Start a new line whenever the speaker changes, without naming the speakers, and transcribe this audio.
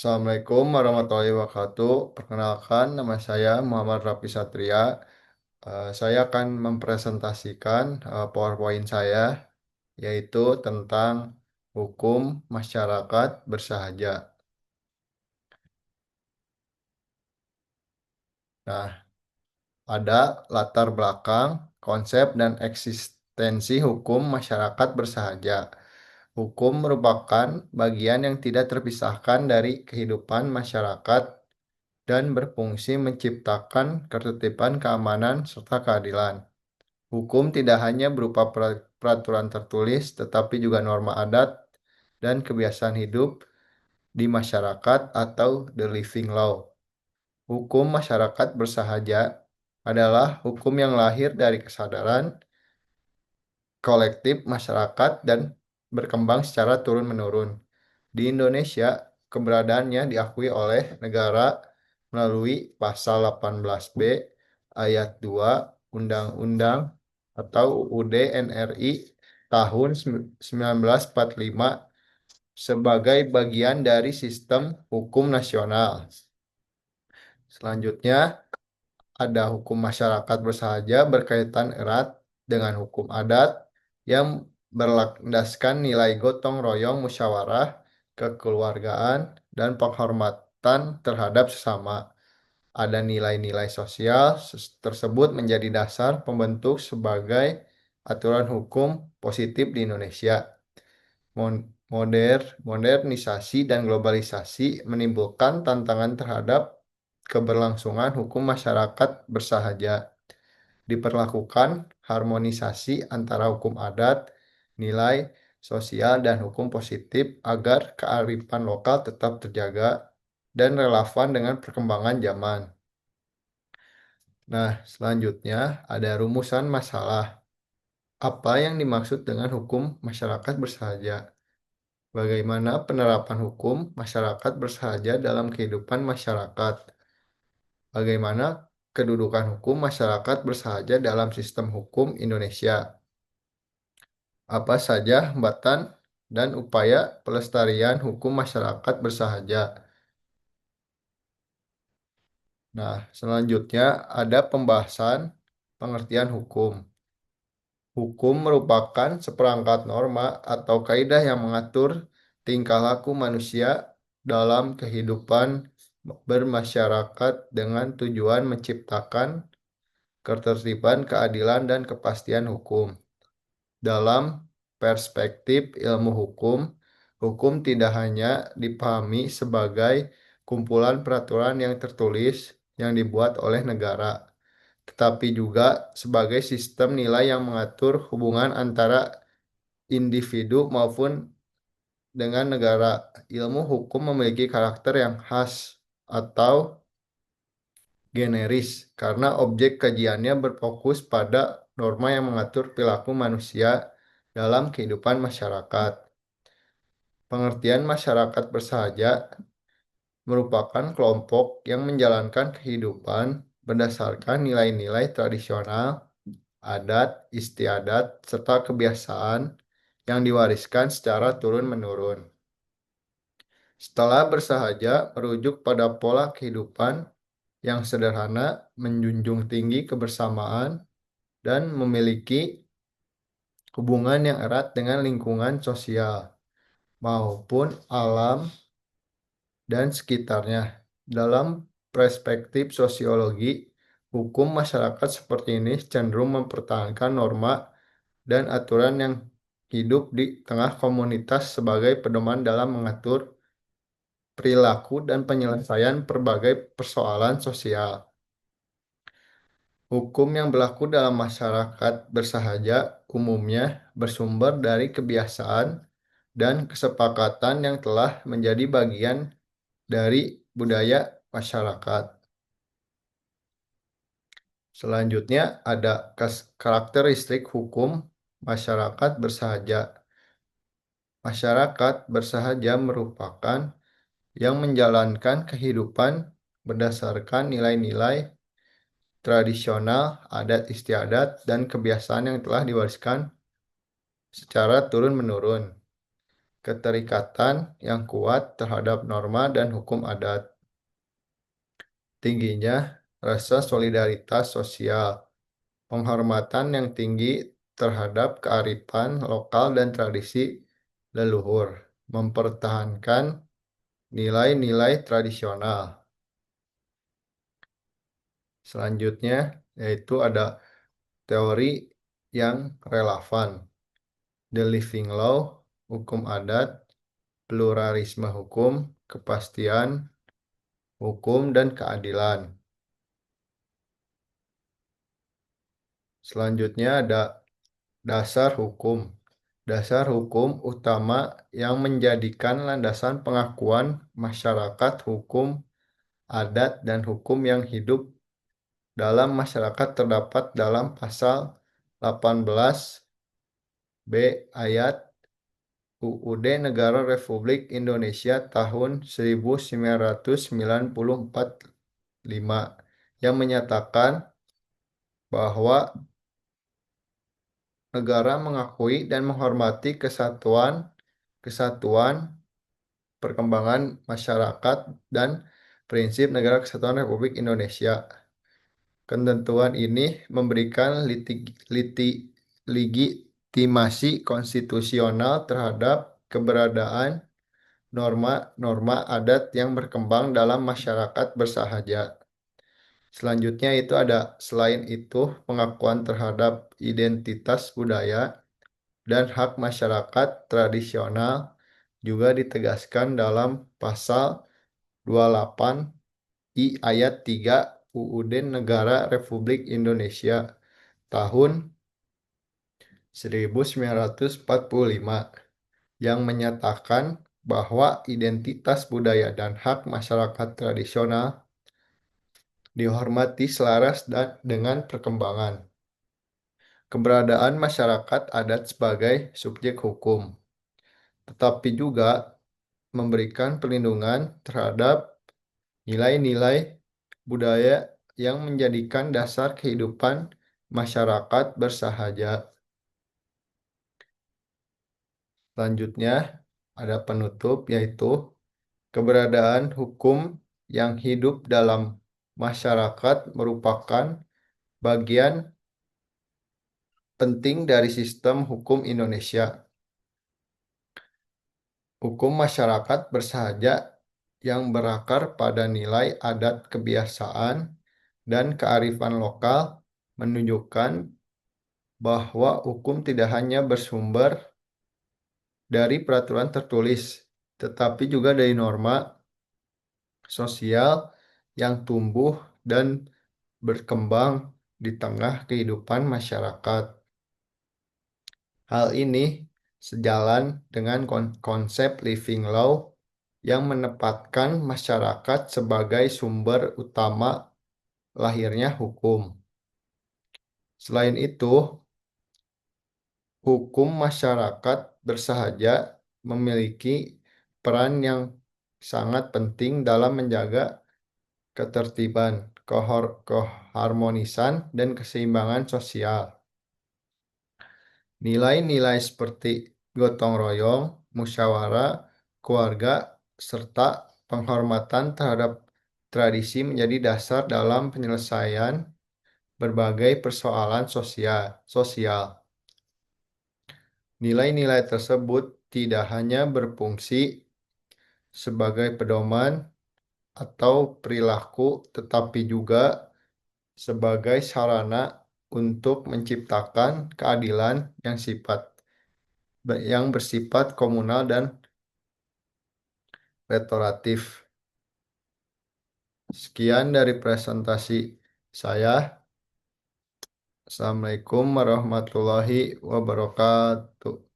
Assalamualaikum warahmatullahi wabarakatuh. Perkenalkan, nama saya Muhammad Rafi Satria. Saya akan mempresentasikan PowerPoint saya, yaitu tentang hukum masyarakat bersahaja. Nah, ada latar belakang, konsep, dan eksistensi hukum masyarakat bersahaja. Hukum merupakan bagian yang tidak terpisahkan dari kehidupan masyarakat dan berfungsi menciptakan ketertiban, keamanan, serta keadilan. Hukum tidak hanya berupa peraturan tertulis, tetapi juga norma adat dan kebiasaan hidup di masyarakat atau the living law. Hukum masyarakat bersahaja adalah hukum yang lahir dari kesadaran kolektif masyarakat dan berkembang secara turun-menurun. Di Indonesia, keberadaannya diakui oleh negara melalui Pasal 18B Ayat 2 Undang-Undang atau UUD NRI tahun 1945 sebagai bagian dari sistem hukum nasional. Selanjutnya, ada hukum masyarakat bersahaja berkaitan erat dengan hukum adat yang berlandaskan nilai gotong royong, musyawarah, kekeluargaan, dan penghormatan terhadap sesama. Ada nilai-nilai sosial tersebut menjadi dasar pembentuk sebagai aturan hukum positif di Indonesia. Modernisasi dan globalisasi menimbulkan tantangan terhadap keberlangsungan hukum masyarakat bersahaja. Diperlakukan harmonisasi antara hukum adat, nilai sosial, dan hukum positif agar kearifan lokal tetap terjaga dan relevan dengan perkembangan zaman. Nah, selanjutnya ada rumusan masalah. Apa yang dimaksud dengan hukum masyarakat bersahaja? Bagaimana penerapan hukum masyarakat bersahaja dalam kehidupan masyarakat? Bagaimana kedudukan hukum masyarakat bersahaja dalam sistem hukum Indonesia? Apa saja hambatan dan upaya pelestarian hukum masyarakat bersahaja? Nah, selanjutnya ada pembahasan pengertian hukum. Hukum merupakan seperangkat norma atau kaidah yang mengatur tingkah laku manusia dalam kehidupan bermasyarakat dengan tujuan menciptakan ketertiban, keadilan, dan kepastian hukum. Dalam perspektif ilmu hukum, hukum tidak hanya dipahami sebagai kumpulan peraturan yang tertulis yang dibuat oleh negara, tetapi juga sebagai sistem nilai yang mengatur hubungan antara individu maupun dengan negara. Ilmu hukum memiliki karakter yang khas atau generis karena objek kajiannya berfokus pada norma yang mengatur perilaku manusia dalam kehidupan masyarakat. Pengertian masyarakat bersahaja merupakan kelompok yang menjalankan kehidupan berdasarkan nilai-nilai tradisional, adat, istiadat, serta kebiasaan yang diwariskan secara turun-menurun. Setelah bersahaja merujuk pada pola kehidupan yang sederhana, menjunjung tinggi kebersamaan, dan memiliki hubungan yang erat dengan lingkungan sosial maupun alam dan sekitarnya. Dalam perspektif sosiologi, hukum masyarakat seperti ini cenderung mempertahankan norma dan aturan yang hidup di tengah komunitas sebagai pedoman dalam mengatur perilaku dan penyelesaian berbagai persoalan sosial. Hukum yang berlaku dalam masyarakat bersahaja umumnya bersumber dari kebiasaan dan kesepakatan yang telah menjadi bagian dari budaya masyarakat. Selanjutnya ada karakteristik hukum masyarakat bersahaja. Masyarakat bersahaja merupakan yang menjalankan kehidupan berdasarkan nilai-nilai tradisional, adat istiadat, dan kebiasaan yang telah diwariskan secara turun-menurun. keterikatan yang kuat terhadap norma dan hukum adat, tingginya rasa solidaritas sosial, penghormatan yang tinggi terhadap kearifan lokal dan tradisi leluhur, mempertahankan nilai-nilai tradisional. Selanjutnya yaitu ada teori yang relevan, the living law, hukum adat, pluralisme hukum, kepastian hukum, dan keadilan. Selanjutnya ada dasar hukum. Dasar hukum utama yang menjadikan landasan pengakuan masyarakat hukum adat dan hukum yang hidup dalam masyarakat terdapat dalam pasal 18 B ayat UUD Negara Republik Indonesia tahun 1994 5 yang menyatakan bahwa negara mengakui dan menghormati kesatuan kesatuan perkembangan masyarakat dan prinsip Negara Kesatuan Republik Indonesia. Ketentuan ini memberikan legitimasi konstitusional terhadap keberadaan norma-norma adat yang berkembang dalam masyarakat bersahaja. Selanjutnya itu ada selain itu pengakuan terhadap identitas budaya dan hak masyarakat tradisional juga ditegaskan dalam pasal 28 I ayat 3 UUD Negara Republik Indonesia tahun 1945 yang menyatakan bahwa identitas budaya dan hak masyarakat tradisional dihormati selaras dengan perkembangan keberadaan masyarakat adat sebagai subjek hukum, tetapi juga memberikan perlindungan terhadap nilai-nilai budaya yang menjadikan dasar kehidupan masyarakat bersahaja. Selanjutnya ada penutup yaitu keberadaan hukum yang hidup dalam masyarakat merupakan bagian penting dari sistem hukum Indonesia. Hukum masyarakat bersahaja yang berakar pada nilai adat kebiasaan dan kearifan lokal menunjukkan bahwa hukum tidak hanya bersumber dari peraturan tertulis, tetapi juga dari norma sosial yang tumbuh dan berkembang di tengah kehidupan masyarakat. Hal ini sejalan dengan konsep living law yang menempatkan masyarakat sebagai sumber utama lahirnya hukum. Selain itu, hukum masyarakat bersahaja memiliki peran yang sangat penting dalam menjaga ketertiban, keharmonisan, dan keseimbangan sosial. Nilai-nilai seperti gotong royong, musyawarah, keluarga, serta penghormatan terhadap tradisi menjadi dasar dalam penyelesaian berbagai persoalan sosial. Nilai-nilai tersebut tidak hanya berfungsi sebagai pedoman atau perilaku, tetapi juga sebagai sarana untuk menciptakan keadilan yang bersifat komunal dan restoratif. Sekian dari presentasi saya. Assalamualaikum warahmatullahi wabarakatuh.